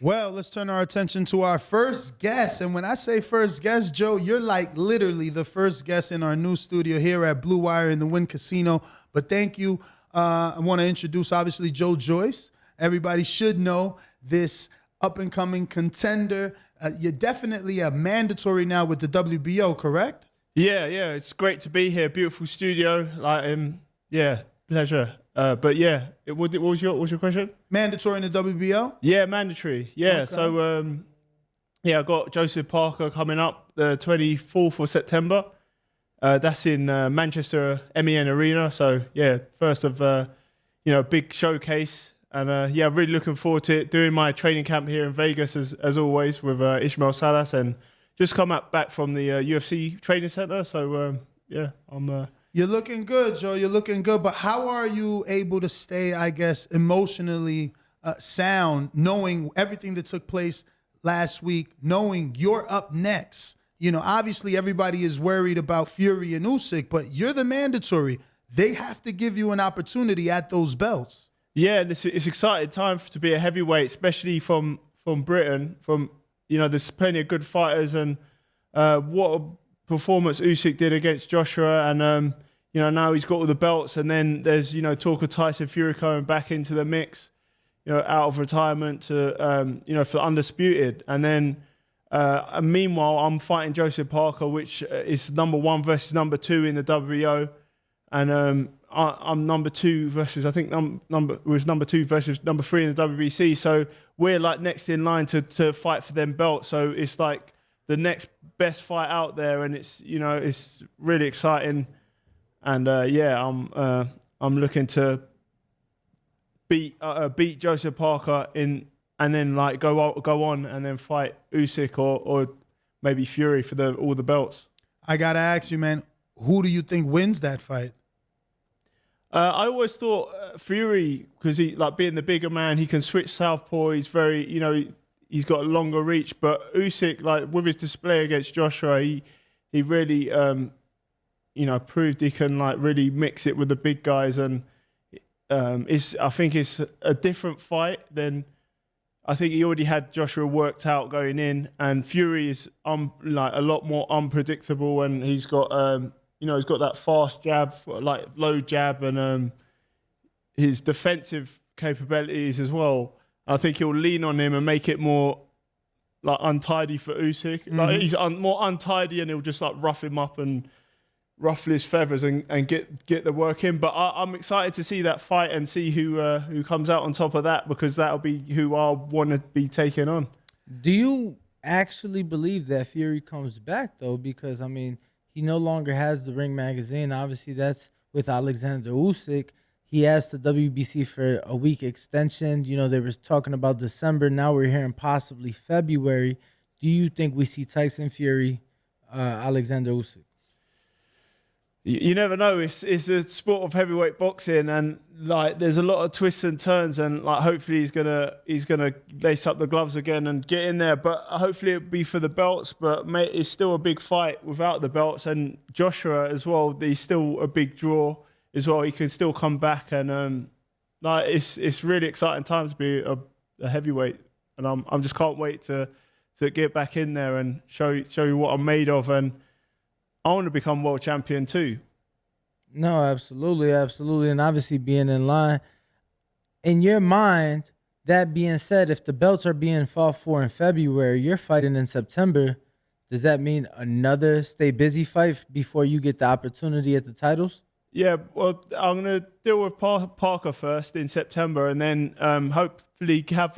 Well, let's turn our attention to our first guest. And when I say first guest, Joe, you're like literally the first guest in our new studio here at Blue Wire in the Wynn Casino. But thank you. I want to introduce, obviously, Joyce. Everybody should know this up-and-coming contender. You're definitely a mandatory now with the WBO, correct? Yeah. It's great to be here. Beautiful studio. Yeah, pleasure. But yeah, what was your question? Mandatory in the WBO? Yeah, mandatory. Yeah. Okay. So I got Joseph Parker coming up the 24th of September. That's in Manchester MEN Arena. So yeah, first of big showcase, and really looking forward to it. Doing my training camp here in Vegas as always with Ismail Salas, and just come back from the UFC training center. So I'm. You're looking good, Joe. You're looking good. But how are you able to stay, I guess, emotionally sound, knowing everything that took place last week, knowing you're up next? You know, obviously everybody is worried about Fury and Usyk, but you're the mandatory. They have to give you an opportunity at those belts. Yeah, and it's exciting time to be a heavyweight, especially from Britain. There's plenty of good fighters, and what a performance Usyk did against Joshua, and now he's got all the belts, and then there's talk of Tyson Fury coming back into the mix, out of retirement to for undisputed, and then meanwhile I'm fighting Joseph Parker, which is #1 versus #2 in the WBO, and I'm #2 versus I think number 2 versus #3 in the WBC, so we're like next in line to fight for them belts, so it's like the next best fight out there, and it's really exciting, and I'm looking to beat Joseph Parker and then like go on and then fight Usyk or maybe Fury for all the belts. I gotta ask you, man, who do you think wins that fight? I always thought Fury, because he being the bigger man, he can switch southpaw. He's very he's got a longer reach, but Usyk, with his display against Joshua, he really, proved he can really mix it with the big guys, and I think it's a different fight than I think he already had Joshua worked out going in, and Fury is a lot more unpredictable, and he's got he's got that fast jab, low jab, and his defensive capabilities as well. I think he'll lean on him and make it more untidy for Usyk. Mm-hmm. He's more untidy, and he'll just rough him up and ruffle his feathers and get the work in. But I'm excited to see that fight and see who comes out on top of that, because that'll be who I'll want to be taking on. Do you actually believe that Fury comes back though? Because he no longer has the Ring magazine. Obviously, that's with Alexander Usyk. He asked the WBC for a week extension. They were talking about December. Now we're hearing possibly February. Do you think we see Tyson Fury, Alexander Usyk? You never know. It's a sport of heavyweight boxing, and there's a lot of twists and turns, and hopefully he's gonna lace up the gloves again and get in there. But hopefully it'll be for the belts. But mate, it's still a big fight without the belts, and Joshua as well. He's still a big draw as well. He can still come back, and it's really exciting time to be a heavyweight, and I'm just can't wait to get back in there and show you what I'm made of, and I want to become world champion too. No, absolutely, and obviously being in line. In your mind, that being said, if the belts are being fought for in February, you're fighting in September. Does that mean another stay busy fight before you get the opportunity at the titles? Yeah, well, I'm going to deal with Parker first in September, and then hopefully have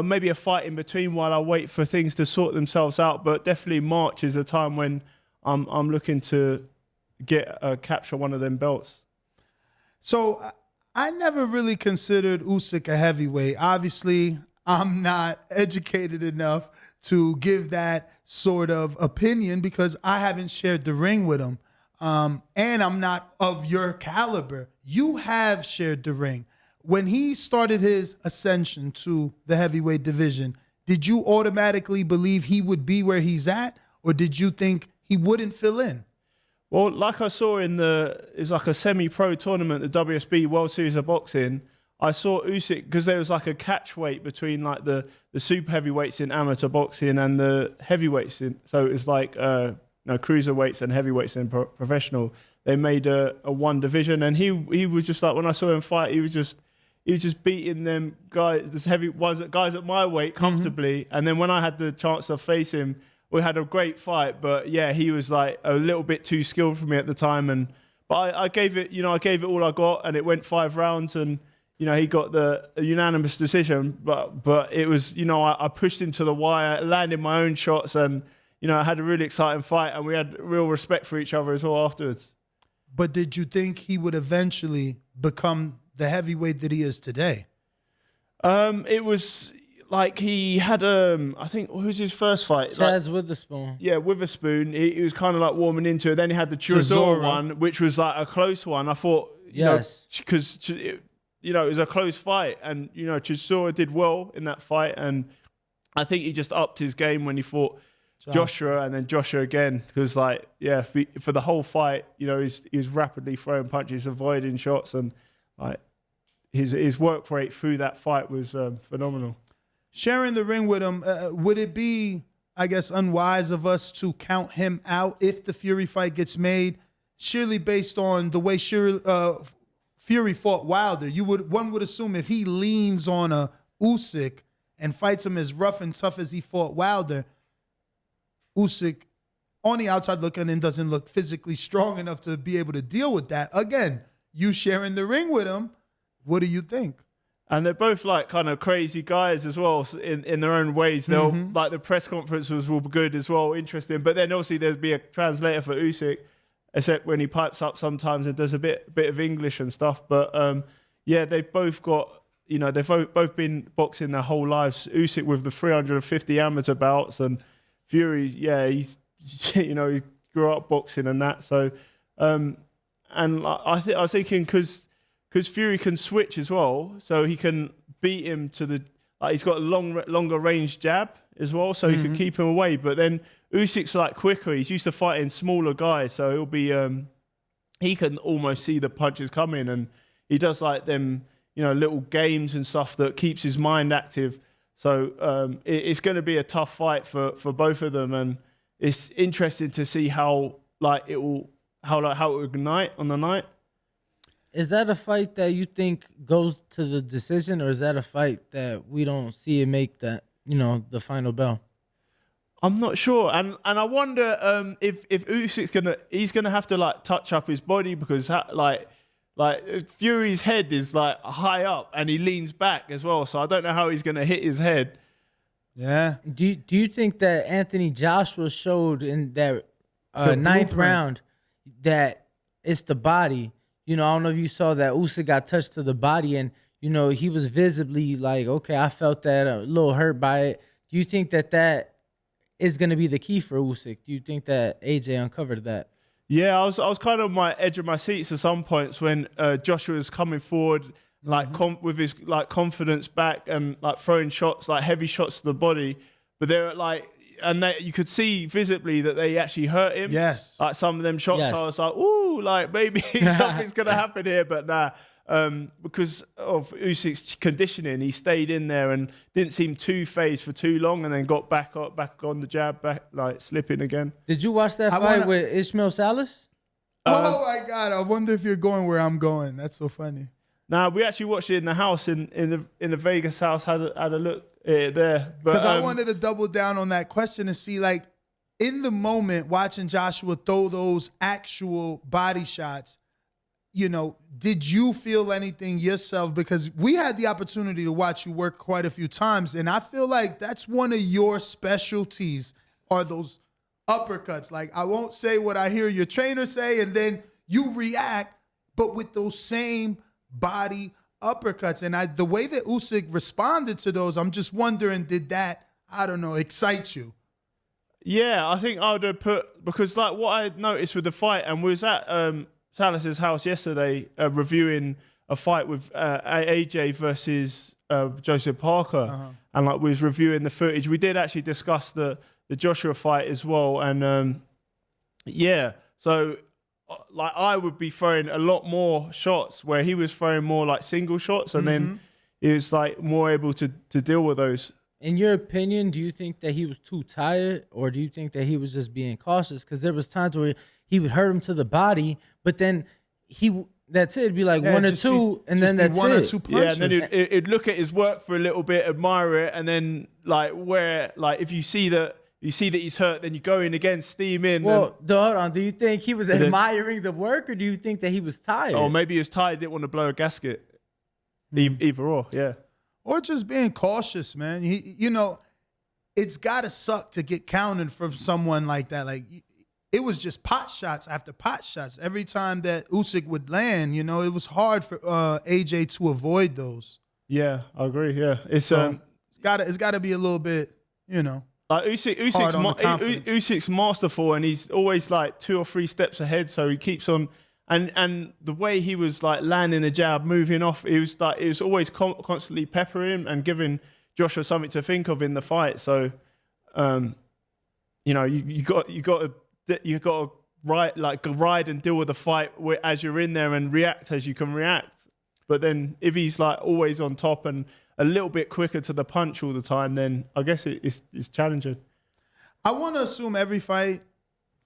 maybe a fight in between while I wait for things to sort themselves out. But definitely March is a time when I'm looking to capture one of them belts. So I never really considered Usyk a heavyweight. Obviously, I'm not educated enough to give that sort of opinion because I haven't shared the ring with him. And I'm not of your caliber. You have shared the ring. When he started his ascension to the heavyweight division, did you automatically believe he would be where he's at, or did you think he wouldn't fill in? Well, like I saw it's like a semi-pro tournament, the WSB World Series of Boxing, I saw Usyk because there was like a catch weight between like the super heavyweights in amateur boxing and the heavyweights in. So it was like cruiserweights and heavyweights in professional. They made a one division, and he was just like, when I saw him fight, he was just beating them guys, guys at my weight comfortably. And then when I had the chance to face him, we had a great fight. But yeah, he was like a little bit too skilled for me at the time. But I gave it, I gave it all I got, and it went 5 rounds, and he got a unanimous decision. But it was, I pushed him to the wire, landed my own shots, and I had a really exciting fight, and we had real respect for each other as well afterwards. But did you think he would eventually become the heavyweight that he is today? It was like he had I think, who was his first fight? Chaz Witherspoon. Yeah, Witherspoon. He was kind of like warming into it. Then he had the Chisora one, which was like a close one. I thought, because it was a close fight, and Chisora did well in that fight, and I think he just upped his game when he fought Joshua, and then Joshua again, because for the whole fight, he was rapidly throwing punches, avoiding shots, and like his work rate through that fight was phenomenal. Sharing the ring with him, would it be, I guess, unwise of us to count him out if the Fury fight gets made? Surely, based on the way Fury fought Wilder, one would assume if he leans on a Usyk and fights him as rough and tough as he fought Wilder, Usyk, on the outside looking in, doesn't look physically strong enough to be able to deal with that. Again, you sharing the ring with him, what do you think? And they're both like kind of crazy guys as well in their own ways. They'll like the press conference was good as well, interesting. But then obviously there'd be a translator for Usyk, except when he pipes up sometimes and does a bit of English and stuff. But they've both got, they've both been boxing their whole lives. Usyk with the 350 amateur bouts, and Fury, he's he grew up boxing and that. So and I was thinking because Fury can switch as well, so he can beat him to the. He's got a longer range jab as well, so he can keep him away. But then Usyk's like quicker. He's used to fighting smaller guys, so he'll be. He can almost see the punches coming, and he does like them, little games and stuff that keeps his mind active. So it's going to be a tough fight for both of them, and it's interesting to see how it will ignite on the night. Is that a fight that you think goes to the decision, or is that a fight that we don't see it make that, the final bell? I'm not sure, and I wonder if Usyk's he's gonna have to touch up his body, because Fury's head is high up and he leans back as well, so I don't know how he's gonna hit his head. Yeah. Do you think that Anthony Joshua showed in that ninth round that it's the body? I don't know if you saw that Usyk got touched to the body, and he was visibly like, okay, I felt that, a little hurt by it. Do you think that is going to be the key for Usyk? Do you think that AJ uncovered that? Yeah, I was kind of on my edge of my seats at some points when Joshua was coming forward, with his confidence back and throwing shots, heavy shots to the body, but they were and you could see visibly that they actually hurt him. Yes. Some of them shots, yes. I was like, ooh, maybe something's going to happen here. But nah, because of Usyk's conditioning, he stayed in there and didn't seem too phased for too long, and then got back on the jab, slipping again. Did you watch that fight with Ishmael Salas? Oh, my God. I wonder if you're going where I'm going. That's so funny. Nah, we actually watched it in the house, in the Vegas house, had a look there. Because I wanted to double down on that question and see, in the moment, watching Joshua throw those actual body shots, did you feel anything yourself? Because we had the opportunity to watch you work quite a few times, and I feel like that's one of your specialties, are those uppercuts. I won't say what I hear your trainer say, and then you react, but with those same body uppercuts. And the way that Usyk responded to those, I'm just wondering, did that, excite you? Yeah, I think I would have because what I noticed with the fight, and was at Salas's house yesterday reviewing a fight with AJ versus Joseph Parker, and we was reviewing the footage. We did actually discuss the Joshua fight as well, and so like I would be throwing a lot more shots where he was throwing more like single shots, and then he was like more able to deal with those. In your opinion, do you think that he was too tired, or do you think that he was just being cautious? Because there was times where he would hurt him to the body, but then that's it. It'd be like one or two, and then that's one it. or two punches. Yeah, and then it'd look at his work for a little bit, admire it, and then like if you see that he's hurt, then you go in again, steam in. Well, hold on. Do you think he was admiring the work, or do you think that he was tired? Or maybe he was tired, didn't want to blow a gasket. Either or, yeah. Or just being cautious, man. It's got to suck to get counted from someone like that. Like, it was just pot shots after pot shots. Every time that Usyk would land, it was hard for AJ to avoid those. Yeah, I agree. Yeah, it's got to be a little bit, like Usyk's masterful, and he's always like 2 or 3 steps ahead. So he keeps on, and the way he was like landing the jab, moving off, it was always constantly peppering him and giving Joshua something to think of in the fight. So, you got to ride and deal with the fight as you're in there and react as you can react. But then if he's like always on top and a little bit quicker to the punch all the time, then I guess it's challenging. I want to assume every fight,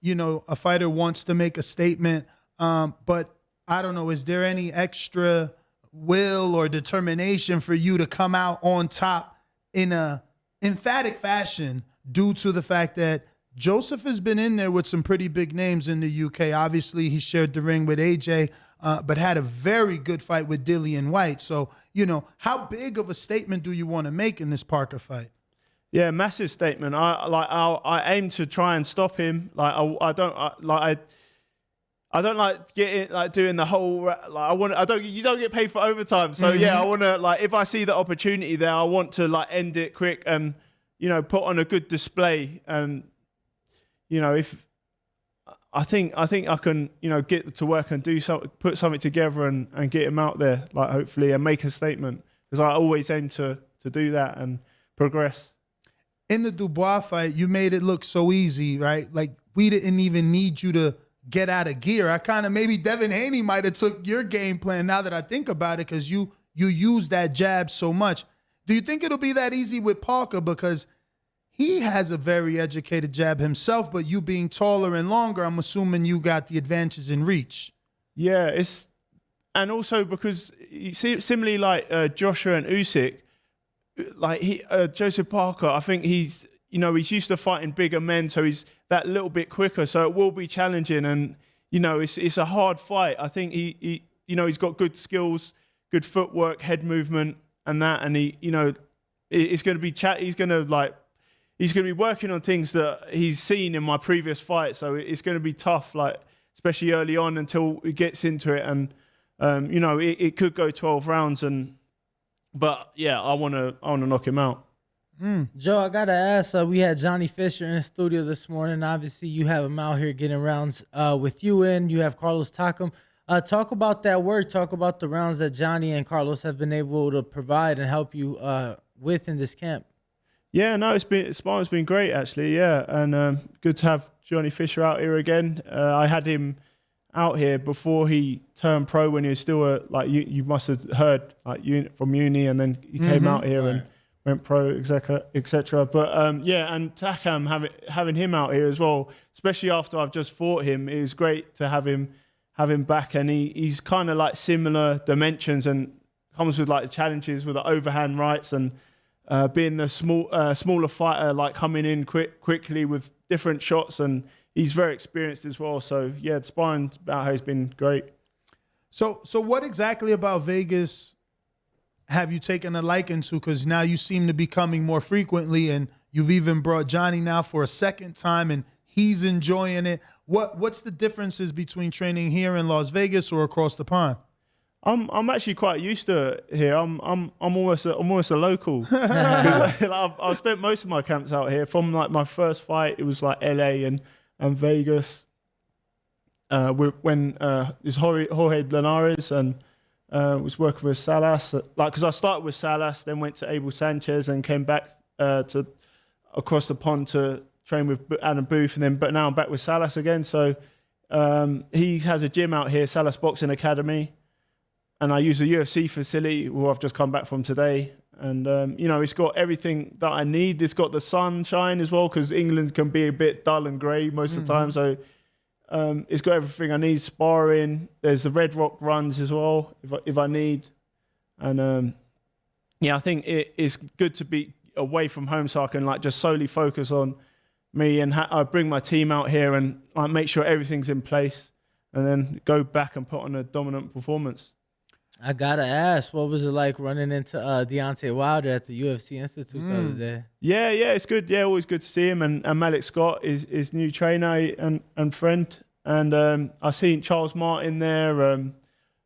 a fighter wants to make a statement, but I don't know, is there any extra will or determination for you to come out on top in a emphatic fashion due to the fact that Joseph has been in there with some pretty big names in the UK? Obviously, he shared the ring with AJ, but had a very good fight with Dillian Whyte. So, how big of a statement do you want to make in this Parker fight? Yeah, massive statement. I aim to try and stop him. I don't like getting like doing the whole you don't get paid for overtime. So yeah, I want to if I see the opportunity there, I want to end it quick and put on a good display. And if I think I can get to work and do something, put something together and get him out there hopefully and make a statement, because I always aim to do that and progress. In the Dubois fight, you made it look so easy, right? Like, we didn't even need you to get out of gear. Maybe Devin Haney might have took your game plan now that I think about it, because you use that jab so much. Do you think it'll be that easy with Parker? Because he has a very educated jab himself, but you being taller and longer, I'm assuming you got the advantage in reach. Yeah, and also because you see, similarly like Joshua and Usyk, Joseph Parker, I think he's used to fighting bigger men, so he's that little bit quicker. So it will be challenging, and it's a hard fight. I think he's got good skills, good footwork, head movement, and that, and it's going to be he's going to be working on things that he's seen in my previous fight. So it's going to be tough, especially early on until he gets into it, and it could go 12 rounds, but yeah, I want to knock him out. Joe, I gotta ask. We had Johnny Fisher in the studio this morning. Obviously, you have him out here getting rounds with you in. You have Carlos Takam. Talk about that work. Talk about the rounds that Johnny and Carlos have been able to provide and help you with in this camp. Yeah, no, sparring's been great actually. Yeah, and good to have Johnny Fisher out here again. I had him out here before he turned pro, when he was still you must have heard from uni, and then he came out here and went pro, etc. But yeah, and Takam, having him out here as well, especially after I've just fought him, it was great to have him back, and he's kind of similar dimensions and comes with the challenges with the overhand rights and being the smaller fighter, coming in quickly with different shots, and he's very experienced as well. So yeah, the sparring out here has been great. So what exactly about Vegas have you taken a liking to? Because now you seem to be coming more frequently, and you've even brought Johnny now for a second time, and he's enjoying it. What's the differences between training here in Las Vegas or across the pond? I'm actually quite used to it here. I'm almost a local. I've spent most of my camps out here. From my first fight, it was LA and Vegas. When it was Jorge Linares, and was working with Salas. Because I started with Salas, then went to Abel Sanchez, and came back to across the pond to train with Adam Booth, but now I'm back with Salas again. So He has a gym out here, Salas Boxing Academy, and I use a UFC facility where I've just come back from today. And, it's got everything that I need. It's got the sunshine as well, because England can be a bit dull and grey most of the time. So it's got everything I need, sparring. There's the Red Rock runs as well, if I need. And, I think it is good to be away from home so I can just solely focus on me, and I bring my team out here and make sure everything's in place, and then go back and put on a dominant performance. I gotta ask, what was it like running into Deontay Wilder at the UFC Institute the other day? Yeah, it's good. Yeah, always good to see him. And Malik Scott is his new trainer and friend. And I seen Charles Martin there,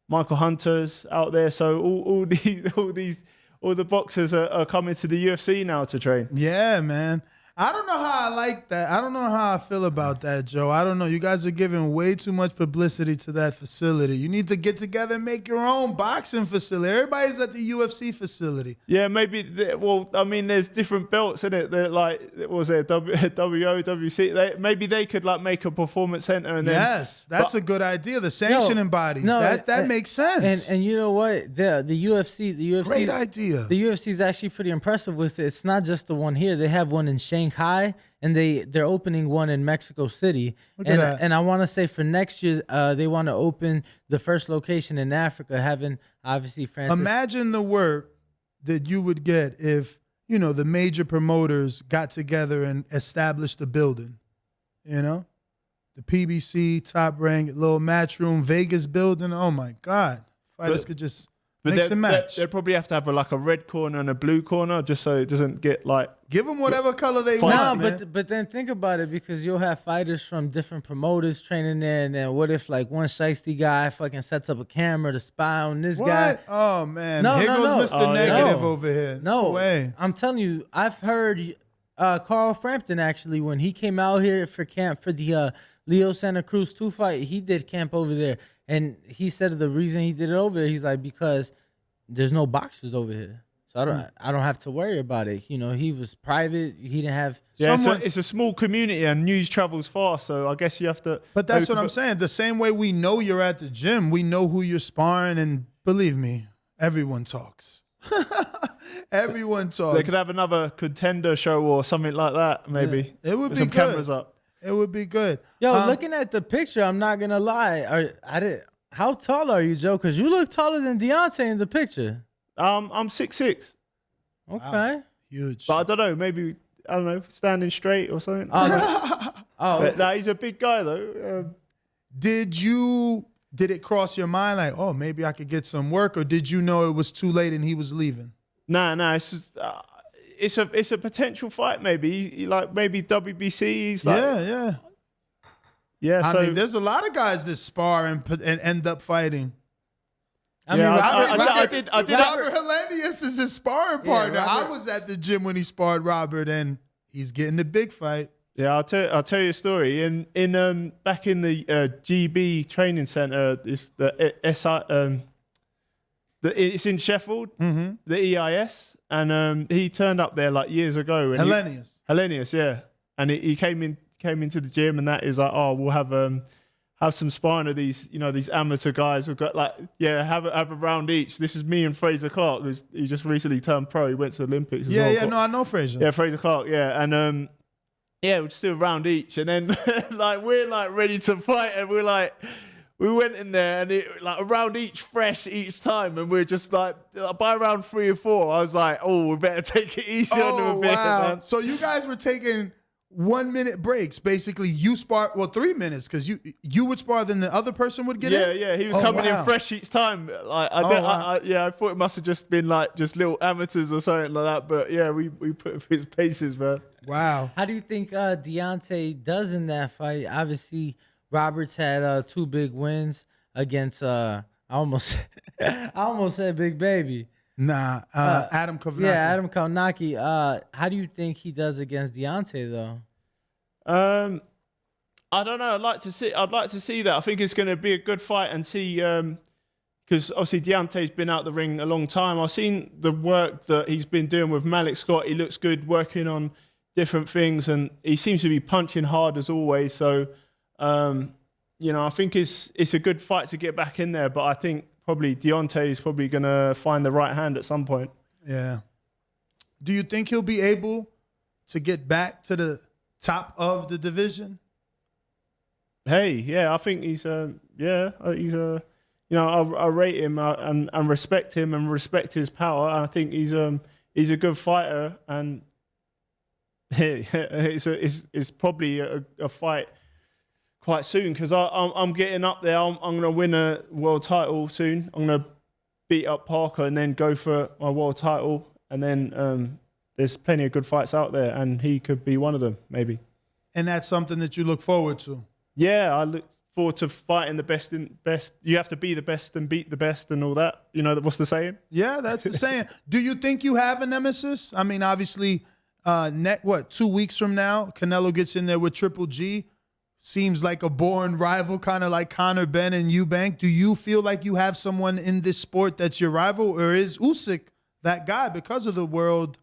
Michael Hunter's out there. So all the boxers are coming to the UFC now to train. Yeah, man. I don't know how I like that. I don't know how I feel about that, Joe. I don't know. You guys are giving way too much publicity to that facility. You need to get together and make your own boxing facility. Everybody's at the UFC facility. Yeah, maybe. There's different belts in it. They're was it WO, WC? Maybe they could make a performance center. And yes, that's a good idea. The sanctioning bodies. That makes sense. And you know what? The UFC. Great idea. The UFC is actually pretty impressive with it. It's not just the one here. They have one in Shanghai, and they're opening one in Mexico City. And I want to say for next year, they want to open the first location in Africa, having obviously Francis. Imagine the work that you would get if, the major promoters got together and established a building, the PBC, Top Rank, little match room, Vegas building. Oh my God. Fighters could just mix and match. They'd probably have to have a red corner and a blue corner just so it doesn't get give them whatever color they want. No, but then think about it, because you'll have fighters from different promoters training there, and then what if one shiesty guy fucking sets up a camera to spy on this guy? Oh man, here goes Mr. Negative over here. No way. I'm telling you, I've heard Carl Frampton actually, when he came out here for camp for the Leo Santa Cruz 2 fight, he did camp over there, and he said the reason he did it over there, he's because there's no boxers over here. So I don't have to worry about it. He was private. He didn't have someone. It's a small community and news travels fast. So I guess you have to. But that's what I'm saying. The same way we know you're at the gym, we know who you're sparring, and believe me, everyone talks. Everyone talks. They could have another contender show or something like that. Maybe it would be some good. Cameras up. It would be good. Yo, looking at the picture, I'm not gonna lie. How tall are you, Joe? Because you look taller than Deontay in the picture. I'm 6'6". Okay. Wow. Huge. But I don't know. Maybe standing straight or something. Oh, He's a big guy though. Did it cross your mind maybe I could get some work, or did you know it was too late and he was leaving? Nah. It's a potential fight. Maybe maybe WBC. Yeah. I mean, there's a lot of guys that spar and end up fighting. I did. Robert Helenius is his sparring partner. I was at the gym when he sparred Robert, and he's getting the big fight. Yeah, I'll tell you a story. In back in the GB training center, it's it's in Sheffield, the EIS, and he turned up there years ago. And Helenius, yeah, and he came into the gym, and that is we'll have some sparring of these amateur guys. We've got have a round each. This is me and Fraser Clark, he just recently turned pro. He went to the Olympics as well. I know Fraser. Yeah, Fraser Clark, yeah. And we'll just do a round each. And then we're ready to fight, and we went in there, and a round each fresh each time, and we're just by round 3 or 4, I was we better take it easy on them a bit. Wow. Man. So you guys were taking 1 minute breaks. Basically, you spar 3 minutes, because you would spar, then the other person would get in. Yeah. He was coming in fresh each time. I thought it must have just been just little amateurs or something like that. But yeah, we put his paces, man. Wow. How do you think Deontay does in that fight? Obviously, Roberts had 2 big wins against I almost said Big Baby. Nah, Adam Kovnacki. Yeah, Adam Kovnacki. How do you think he does against Deontay, though? I don't know. I'd like to see that. I think it's going to be a good fight, and see because obviously Deontay's been out the ring a long time. I've seen the work that he's been doing with Malik Scott. He looks good working on different things, and he seems to be punching hard as always. So I think it's a good fight to get back in there, but I think probably Deontay is probably going to find the right hand at some point. Yeah. Do you think he'll be able to get back to the top of the division? Hey, yeah, I think he's I rate him and respect him and respect his power. I think he's a good fighter, and it's probably a fight quite soon, because I'm getting up there. I'm going to win a world title soon. I'm going to beat up Parker and then go for my world title. And then there's plenty of good fights out there, and he could be one of them, maybe. And that's something that you look forward to? Yeah, I look forward to fighting the best. You have to be the best and beat the best and all that. You know, what's the saying? Yeah, that's the saying. Do you think you have a nemesis? I mean, obviously, 2 weeks from now, Canelo gets in there with Triple G. Seems like a born rival, kind of like Conor Benn and Eubank. Do you feel like you have someone in this sport that's your rival, or is Usyk that guy because of the World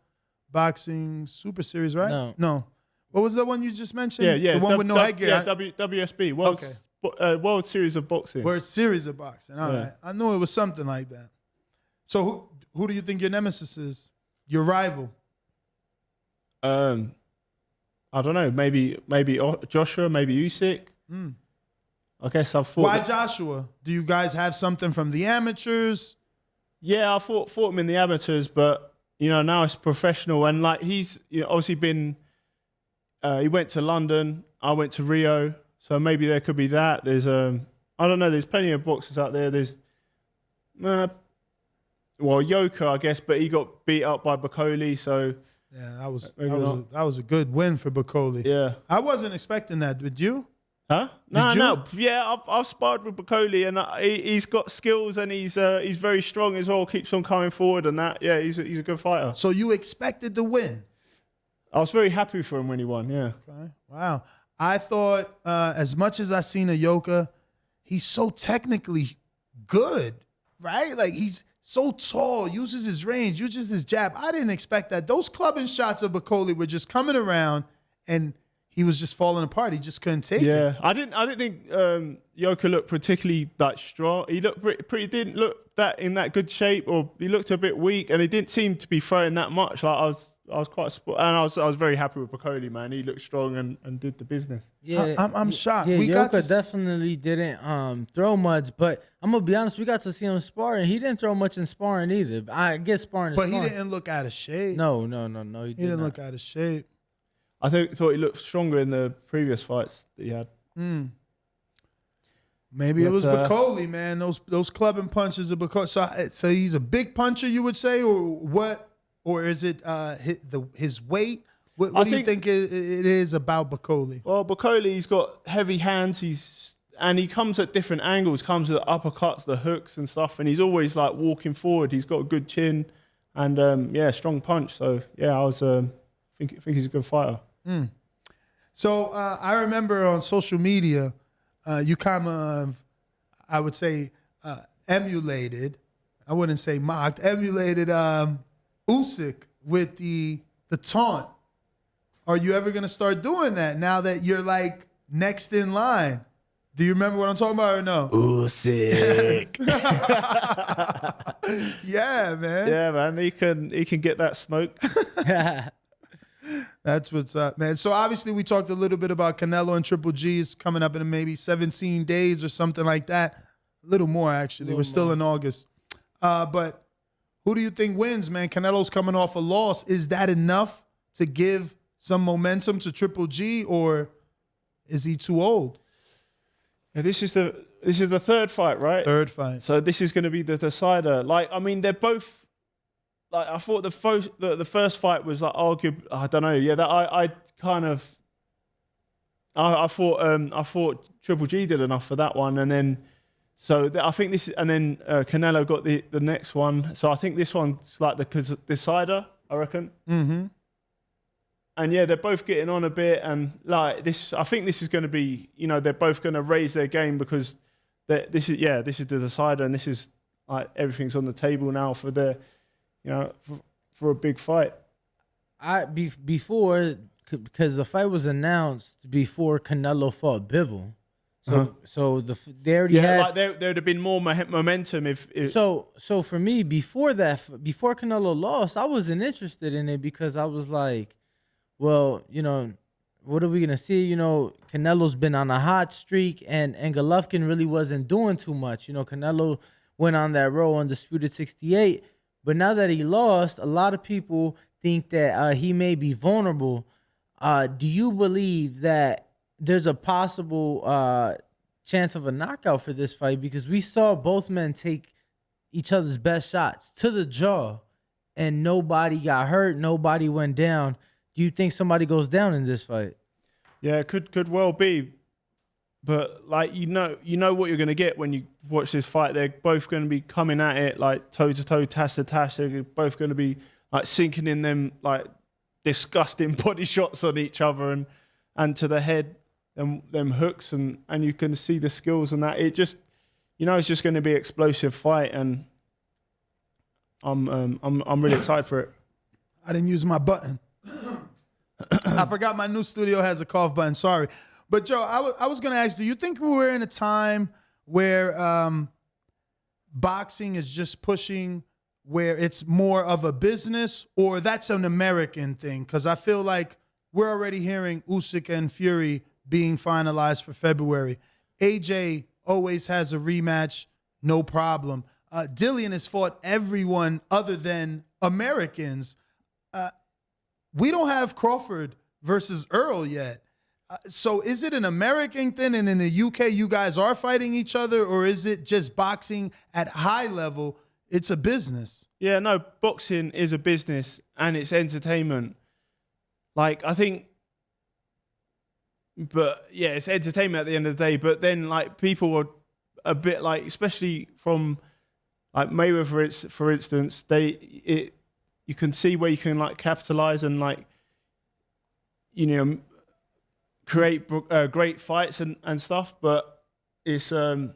Boxing Super Series, right? No. What was the one you just mentioned? Yeah. The one with no headgear. Yeah, WSB, World Series of Boxing. World Series of Boxing. All right. I knew it was something like that. So who do you think your nemesis is? Your rival? I don't know. Maybe Joshua. Maybe Usyk. I guess I've thought. Why Joshua? Do you guys have something from the amateurs? Yeah, I fought him in the amateurs, but now it's professional, and like he's obviously been. He went to London. I went to Rio, so maybe there could be that. There's I don't know. There's plenty of boxers out there. There's Yoka, I guess, but he got beat up by Bakoli, so. Yeah, that was a good win for Bakoli. Yeah, I wasn't expecting that. Did you? Huh? No. Yeah, I've sparred with Bakoli, and he's got skills, and he's very strong as well. Keeps on coming forward, and that. Yeah, he's a good fighter. So you expected the win? I was very happy for him when he won. Yeah. Okay. Wow. I thought as much as I seen a Yoka, he's so technically good, right? Like he's so tall, uses his range, uses his jab. I didn't expect that. Those clubbing shots of Bakoli were just coming around, and he was just falling apart. He just couldn't take it. Yeah, I didn't think Yoka looked particularly that strong. He looked pretty didn't look that in that good shape, or he looked a bit weak, and he didn't seem to be throwing that much. Like I was quite, and I was very happy with Bakoli, man. He looked strong and did the business. Yeah, I'm shocked. Yeah, Yoka definitely didn't throw much, but I'm gonna be honest. We got to see him sparring. He didn't throw much in sparring either. I guess sparring, but he didn't look out of shape. No. He didn't look out of shape. I thought he looked stronger in the previous fights that he had. Maybe it was Bakoli, man. Those clubbing punches of Bakoli. So he's a big puncher, you would say, or what? Or is it his weight? What do you think it is about Bakoli? Well, Bakoli's got heavy hands. And he comes at different angles. Comes with the uppercuts, the hooks and stuff. And he's always like walking forward. He's got a good chin, and strong punch. So yeah, I was think he's a good fighter. So I remember on social media, you kind of, I would say, emulated. I wouldn't say mocked. Emulated. Usyk with the taunt. Are you ever gonna start doing that now that you're like next in line? Do you remember what I'm talking about or no? Usyk. Yeah, man. Yeah, man. He can get that smoke. That's what's up, man. So obviously we talked a little bit about Canelo and Triple G is coming up in maybe 17 days or something like that. A little more actually. We're still in August. But who do you think wins, man? Canelo's coming off a loss. Is that enough to give some momentum to Triple G, or is he too old? Yeah, this is the third fight, right? Third fight. So this is going to be the decider. Like, I mean, they're both. Like, I thought the first fight was like arguable. I don't know. Yeah, that I kind of. I thought Triple G did enough for that one, and then. So I think this, and then Canelo got the next one. So I think this one's like the decider, I reckon. Mm-hmm. And yeah, they're both getting on a bit, and like this, I think this is going to be, they're both going to raise their game because this is the decider, and this is like everything's on the table now for for a big fight. Before, because the fight was announced before Canelo fought Bivol. They already had. like there would have been more momentum if So for me, before Canelo lost, I wasn't interested in it because I was like, well, what are we gonna see? Canelo's been on a hot streak, and Golovkin really wasn't doing too much. Canelo went on that roll, undisputed 68. But now that he lost, a lot of people think that he may be vulnerable. Do you believe that there's a possible chance of a knockout for this fight? Because we saw both men take each other's best shots to the jaw, and nobody got hurt, nobody went down. Do you think somebody goes down in this fight? Yeah, it could well be. But like you know what you're going to get when you watch this fight. They're both going to be coming at it like toe to toe, tash to tash. They're both going to be like sinking in them like disgusting body shots on each other and to the head, them hooks and you can see the skills and that. It just it's just going to be an explosive fight, and I'm really excited for it. I didn't use my button. I forgot my new studio has a cough button. Sorry. But, Joe, I was going to ask, do you think we're in a time where boxing is just pushing where it's more of a business, or that's an American thing? Because I feel like we're already hearing Usyk and Fury being finalized for February. AJ always has a rematch, no problem. Dillian has fought everyone other than Americans. We don't have Crawford versus Earl yet. So is it an American thing, and in the UK you guys are fighting each other, or is it just boxing at high level? It's a business. Yeah, no, boxing is a business and it's entertainment. Like, I think, but yeah, it's entertainment at the end of the day. But then, like, people are a bit like, especially from like Mayweather, for instance, you can see where you can like capitalize and like, create great fights and stuff, but it's I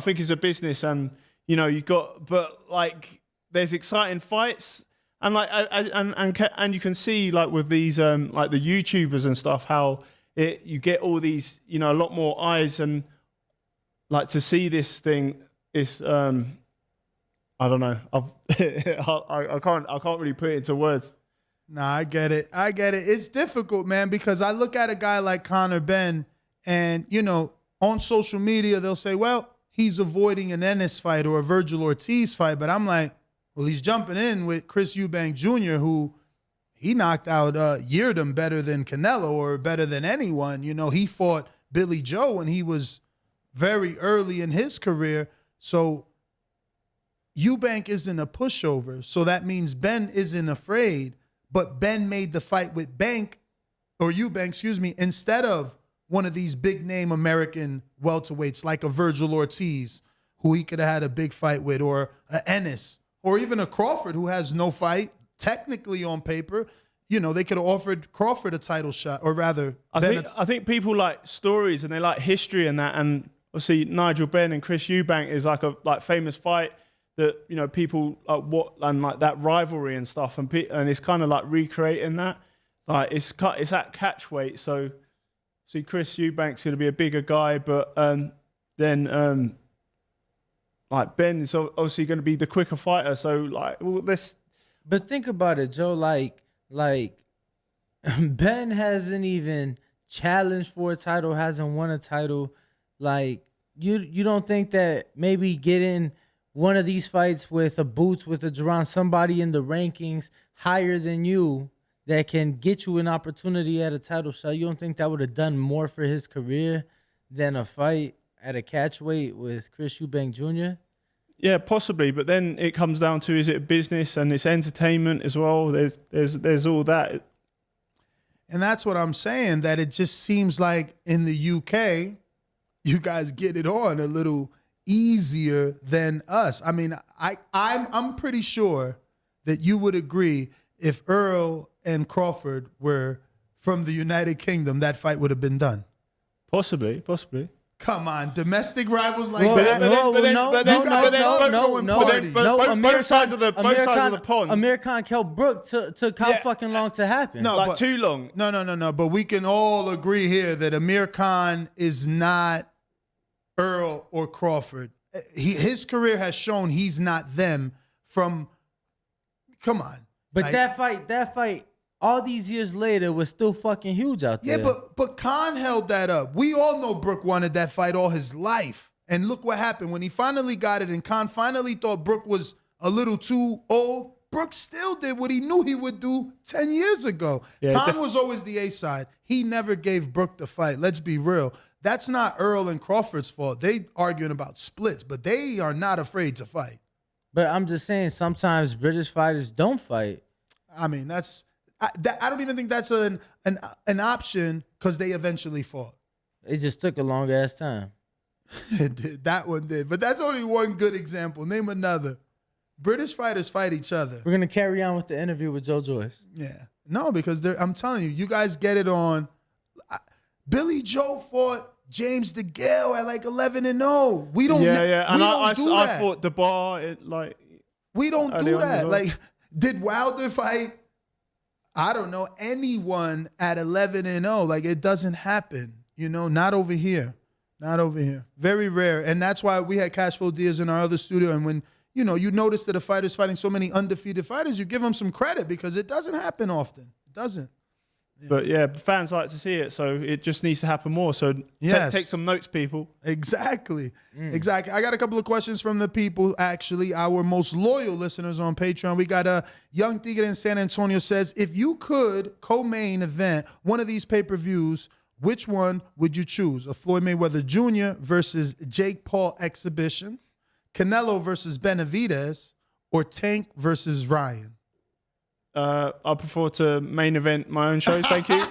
think it's a business, and but like there's exciting fights, and like and you can see like with these like the YouTubers and stuff how you get all these a lot more eyes, and like to see this thing is I don't know, I can't really put it into words. Nah, I get it. It's difficult, man, because I look at a guy like Conor Benn, and, on social media, they'll say, well, he's avoiding an Ennis fight or a Virgil Ortiz fight. But I'm like, well, he's jumping in with Chris Eubank Jr., who he knocked out Yeardom better than Canelo or better than anyone. He fought Billy Joe when he was very early in his career. So Eubank isn't a pushover. So that means Ben isn't afraid. But Ben made the fight with Eubank, instead of one of these big name American welterweights like a Virgil Ortiz, who he could have had a big fight with, or a Ennis, or even a Crawford who has no fight technically on paper. They could have offered Crawford a title shot, or rather, I think people like stories and they like history and that. And obviously, Nigel Benn and Chris Eubank is like a famous fight that people like that rivalry and stuff, and it's kind of like recreating that. Like it's at catch weight, so see Chris Eubank's going to be a bigger guy, but then like Ben is obviously going to be the quicker fighter. So like, well, this. But think about it, Joe. Like Ben hasn't even challenged for a title, hasn't won a title. Like you don't think that maybe getting one of these fights with a Boots, with a Duran, somebody in the rankings higher than you that can get you an opportunity at a title shot, you don't think that would have done more for his career than a fight at a catchweight with Chris Eubank Jr.? Yeah, possibly, but then it comes down to, is it a business, and it's entertainment as well. There's all that. And that's what I'm saying, that it just seems like in the UK, you guys get it on a little easier than us. I mean, I'm pretty sure that you would agree if Earl and Crawford were from the United Kingdom, that fight would have been done. Possibly. Come on, domestic rivals like Well, that. Both sides of the pond. Amir Khan Kell Brook took how fucking long to happen? No, like but- too long. No. But we can all agree here that Amir Khan is not Earl or Crawford. His career has shown he's not them. Come on. But Like- that fight, all these years later, was still fucking huge out there. Yeah, but Khan held that up. We all know Brook wanted that fight all his life. And look what happened. When he finally got it and Khan finally thought Brook was a little too old, Brook still did what he knew he would do 10 years ago. Yeah, Khan was always the A side. He never gave Brook the fight. Let's be real. That's not Earl and Crawford's fault. They arguing about splits, but they are not afraid to fight. But I'm just saying, sometimes British fighters don't fight. I mean, I don't even think that's an option because they eventually fought. It just took a long ass time. It did. That one did. But that's only one good example. Name another. British fighters fight each other. We're gonna carry on with the interview with Joe Joyce. Yeah. No, because I'm telling you, you guys get it on. Billy Joe fought James DeGale at like 11-0. We don't. Yeah. And we I don't do that. fought the bar. We don't early do on as that. well. Like, did Wilder fight? I don't know anyone at 11-0. Like, it doesn't happen. Not over here. Not over here. Very rare. And that's why we had Cashflow Diaz in our other studio. And when, you notice that a fighter's fighting so many undefeated fighters, you give them some credit because it doesn't happen often. It doesn't. Yeah. But yeah, fans like to see it, so it just needs to happen more. So take some notes, people. Exactly. Exactly. I got a couple of questions from the people, actually, our most loyal listeners on Patreon. We got Young Tigre in San Antonio says, if you could co-main event one of these pay-per-views, which one would you choose? A Floyd Mayweather Jr. versus Jake Paul exhibition, Canelo versus Benavidez, or Tank versus Ryan? I prefer to main event my own shows. Thank you.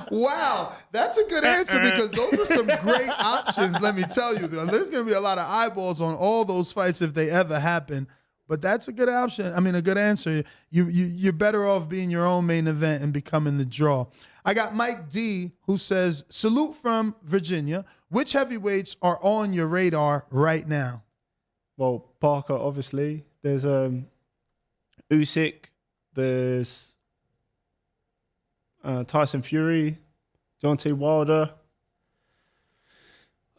Wow, that's a good answer because those are some great options. Let me tell you, there's going to be a lot of eyeballs on all those fights if they ever happen. But that's a good option. I mean, a good answer. You're better off being your own main event and becoming the draw. I got Mike D who says, salute from Virginia. Which heavyweights are on your radar right now? Well, Parker, obviously. There's Usyk. There's Tyson Fury, Deontay Wilder.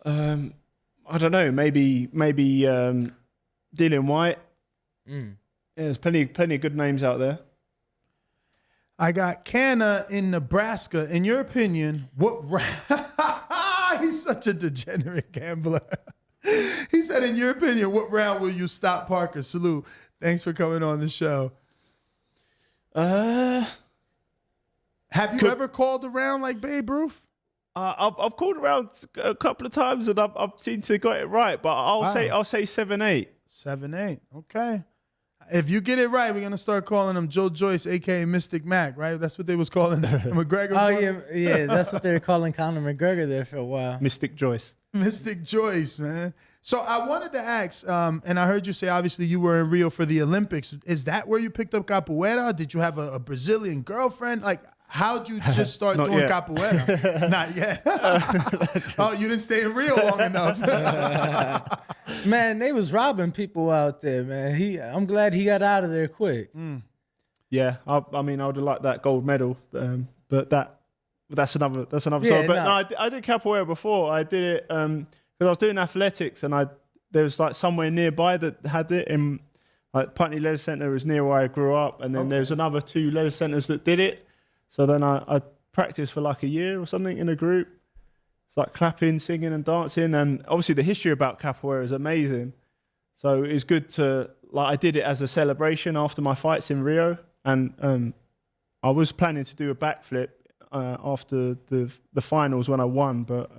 I don't know. Maybe Dylan White. Yeah, there's plenty of good names out there. I got Canna in Nebraska. In your opinion, what he's such a degenerate gambler. He said, in your opinion, what round will you stop Parker? Salute. Thanks for coming on the show. Have you ever called around like Babe Ruth? I've called around a couple of times and I've seemed to got it right, but I'll say 7-8. 7-8. Okay. If you get it right, we're gonna start calling him Joe Joyce, aka Mystic Mac, right? That's what they was calling McGregor. Oh yeah, that's what they were calling Conor McGregor there for a while. Mystic Joyce. Mystic Joyce, man. So I wanted to ask, and I heard you say obviously you were in Rio for the Olympics. Is that where you picked up capoeira? Did you have a Brazilian girlfriend? Like, how'd you just start doing yet. capoeira? Not yet. Oh, you didn't stay in Rio long enough. Man, they was robbing people out there, man. I'm glad he got out of there quick. Yeah, I mean, I would have liked that gold medal, but that's another Yeah, story. But no. no, I did capoeira before. I did it because I was doing athletics, and there was like somewhere nearby that had it. In like Putney Leisure Centre was near where I grew up, and then there's another 2 leisure centres that did it. So then I practiced for like a year or something in a group. It's like clapping, singing, and dancing, and obviously the history about capoeira is amazing. So it's good to I did it as a celebration after my fights in Rio, and I was planning to do a backflip after the finals when I won, but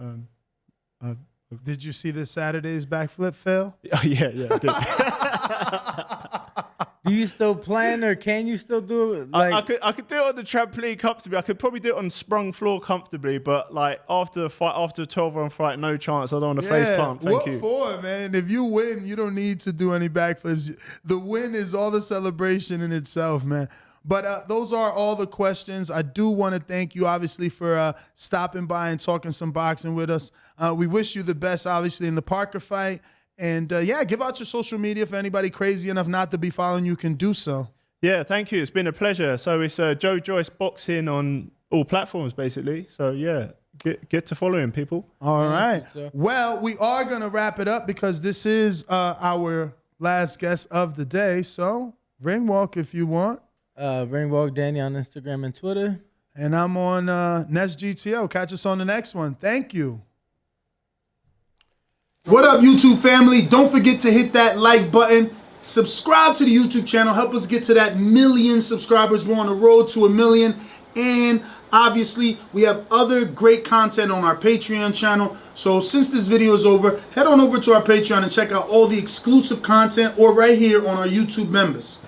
Did you see this Saturday's backflip fail? yeah, I did. Do you still plan, or can you still do it? I could do it on the trampoline comfortably. I could probably do it on sprung floor comfortably, but like after a 12-round fight, no chance. I don't want to face plant. Thank you. What for, man? If you win, you don't need to do any backflips. The win is all the celebration in itself, man. But those are all the questions. I do want to thank you, obviously, for stopping by and talking some boxing with us. We wish you the best, obviously, in the Parker fight. And, yeah, give out your social media for anybody crazy enough not to be following you can do so. Yeah, thank you. It's been a pleasure. So it's Joe Joyce Boxing on all platforms, basically. So, yeah, get to following people. All right. Well, we are going to wrap it up because this is our last guest of the day. So ring walk if you want. Ring walk Danny on Instagram and Twitter. And I'm on Nest GTO. Catch us on the next one. Thank you. What up, YouTube family? Don't forget to hit that like button. Subscribe to the YouTube channel. Help us get to that 1 million subscribers. We're on the road to 1 million. And obviously, we have other great content on our Patreon channel. So since this video is over, head on over to our Patreon and check out all the exclusive content or right here on our YouTube members.